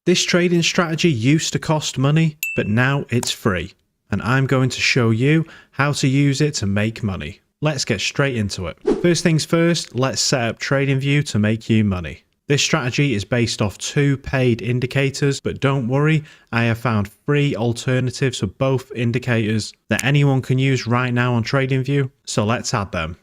This trading strategy used to cost money, but now it's free. And I'm going to show you how to use it to make money. Let's get straight into it. First things first, let's set up TradingView to make you money. This strategy is based off 2 paid indicators, but don't worry, I have found free alternatives for both indicators that anyone can use right now on TradingView, so let's add them.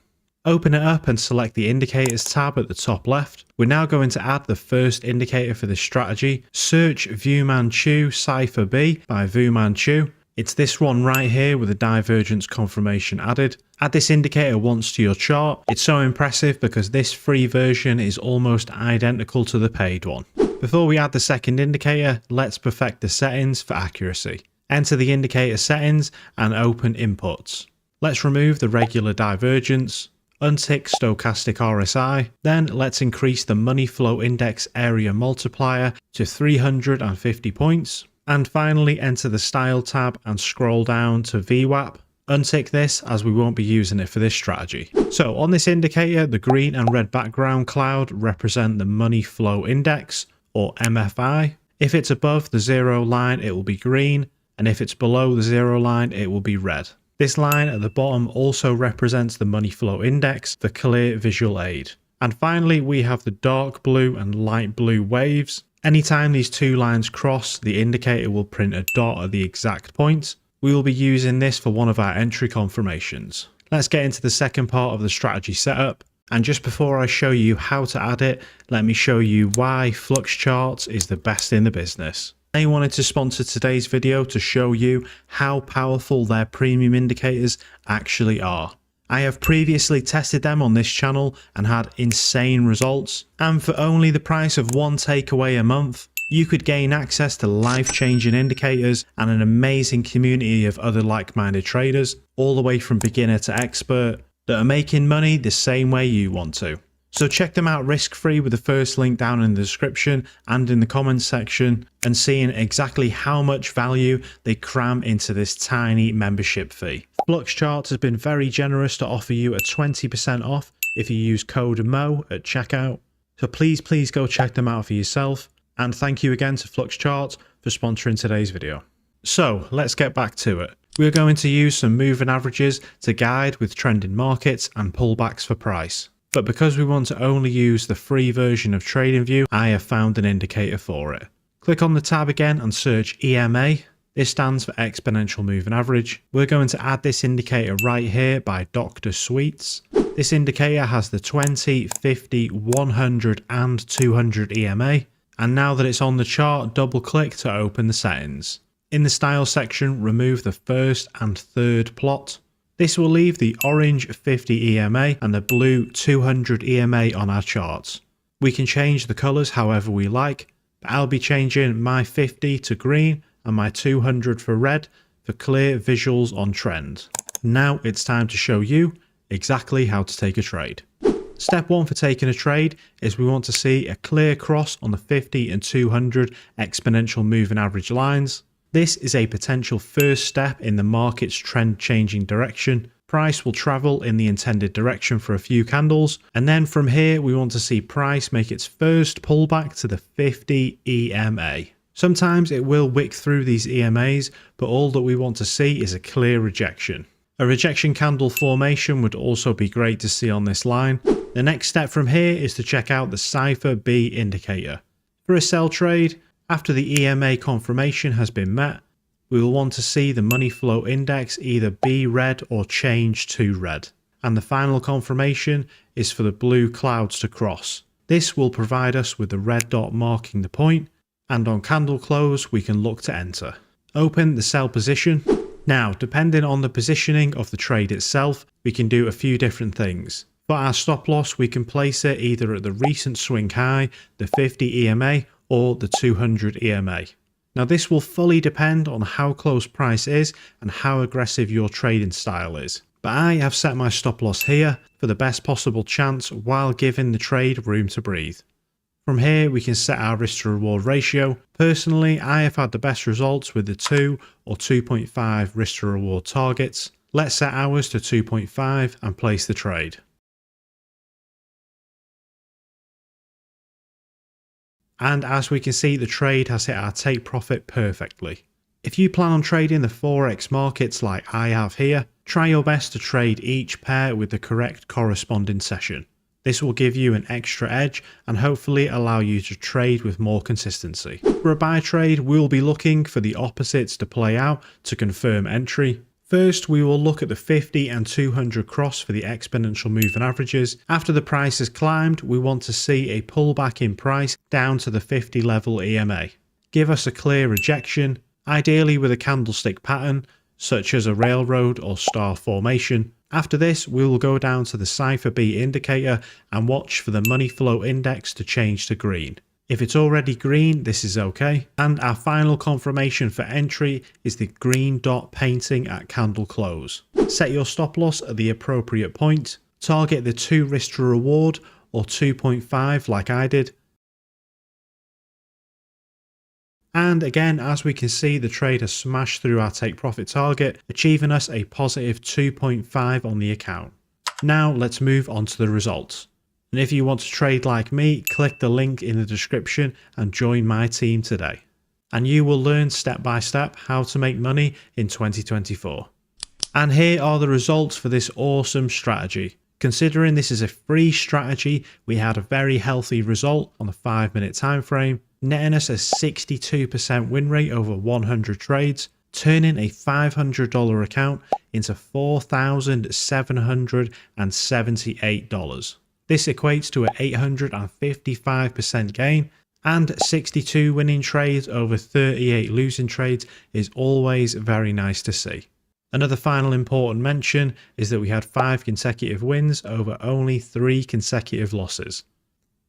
Open it up and select the Indicators tab at the top left. We're now going to add the first indicator for this strategy. Search vumanchu Cipher B by vumanchu. It's this one right here with a divergence confirmation added. Add this indicator once to your chart. It's so impressive because this free version is almost identical to the paid one. Before we add the second indicator, let's perfect the settings for accuracy. Enter the indicator settings and open inputs. Let's remove the regular divergence. Untick stochastic RSI, then let's increase the money flow index area multiplier to 350 points. And finally enter the style tab and scroll down to VWAP. Untick this as we won't be using it for this strategy. So on this indicator, the green and red background cloud represent the money flow index or MFI. If it's above the 0 line, it will be green, and if it's below the 0 line, it will be red. This line at the bottom also represents the money flow index for clear visual aid. And finally, we have the dark blue and light blue waves. Anytime these 2 lines cross, the indicator will print a dot at the exact point. We will be using this for one of our entry confirmations. Let's get into the second part of the strategy setup. And just before I show you how to add it, let me show you why Flux Charts is the best in the business. They wanted to sponsor today's video to show you how powerful their premium indicators actually are. I have previously tested them on this channel and had insane results, and for only the price of one takeaway a month, you could gain access to life-changing indicators and an amazing community of other like-minded traders, all the way from beginner to expert, that are making money the same way you want to. So check them out risk-free with the first link down in the description and in the comments section, and seeing exactly how much value they cram into this tiny membership fee. Flux Charts has been very generous to offer you a 20% off if you use code MO at checkout. So please go check them out for yourself. And thank you again to Flux Charts for sponsoring today's video. So let's get back to it. We're going to use some moving averages to guide with trending markets and pullbacks for price. But because we want to only use the free version of TradingView, I have found an indicator for it. Click on the tab again and search EMA. This stands for Exponential Moving Average. We're going to add this indicator right here by Dr. Sweets. This indicator has the 20, 50, 100 and 200 EMA. And now that it's on the chart, double click to open the settings. In the style section, remove the first and third plot. This will leave the orange 50 EMA and the blue 200 EMA on our charts. We can change the colours however we like, but I'll be changing my 50 to green and my 200 for red for clear visuals on trend. Now it's time to show you exactly how to take a trade. Step 1 for taking a trade is we want to see a clear cross on the 50 and 200 exponential moving average lines. This is a potential first step in the market's trend changing direction. Price will travel in the intended direction for a few candles, and then from here we want to see price make its first pullback to the 50 EMA. Sometimes it will wick through these EMAs, but all that we want to see is a clear rejection. A rejection candle formation would also be great to see on this line. The next step from here is to check out the Cipher B indicator. For a sell trade, after the EMA confirmation has been met, we will want to see the money flow index either be red or change to red. And the final confirmation is for the blue clouds to cross. This will provide us with the red dot marking the point, and on candle close we can look to enter. Open the sell position. Now, depending on the positioning of the trade itself, we can do a few different things. For our stop loss, we can place it either at the recent swing high, the 50 EMA, or the 200 EMA. Now this will fully depend on how close price is and how aggressive your trading style is. But I have set my stop loss here for the best possible chance while giving the trade room to breathe. From here we can set our risk to reward ratio. Personally, I have had the best results with the 2 or 2.5 risk to reward targets. Let's set ours to 2.5 and place the trade. And as we can see, the trade has hit our take profit perfectly. If you plan on trading the Forex markets like I have here, try your best to trade each pair with the correct corresponding session. This will give you an extra edge and hopefully allow you to trade with more consistency. For a buy trade, we will be looking for the opposites to play out to confirm entry. First, we will look at the 50 and 200 cross for the exponential moving averages. After the price has climbed, we want to see a pullback in price down to the 50 level EMA. Give us a clear rejection, ideally with a candlestick pattern, such as a railroad or star formation. After this, we will go down to the Cipher B indicator and watch for the money flow index to change to green. If it's already green, this is okay. And our final confirmation for entry is the green dot painting at candle close. Set your stop loss at the appropriate point. Target the 2 risk to reward or 2.5 like I did. And again, as we can see, the trade has smashed through our take profit target, achieving us a positive 2.5 on the account. Now let's move on to the results. And if you want to trade like me, click the link in the description and join my team today. And you will learn step by step how to make money in 2024. And here are the results for this awesome strategy. Considering this is a free strategy, we had a very healthy result on the 5-minute time frame, netting us a 62% win rate over 100 trades, turning a $500 account into $4,778. This equates to an 855% gain, and 62 winning trades over 38 losing trades is always very nice to see. Another final important mention is that we had 5 consecutive wins over only 3 consecutive losses.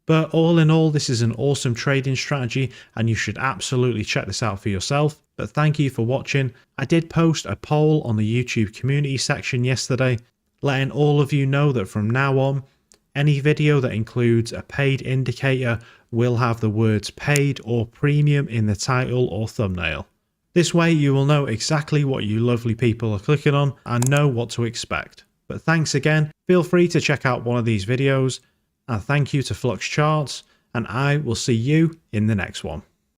But all in all, this is an awesome trading strategy and you should absolutely check this out for yourself. But thank you for watching. I did post a poll on the YouTube community section yesterday, letting all of you know that from now on, any video that includes a paid indicator will have the words paid or premium in the title or thumbnail. This way you will know exactly what you lovely people are clicking on and know what to expect. But thanks again, feel free to check out one of these videos, and thank you to Flux Charts, and I will see you in the next one.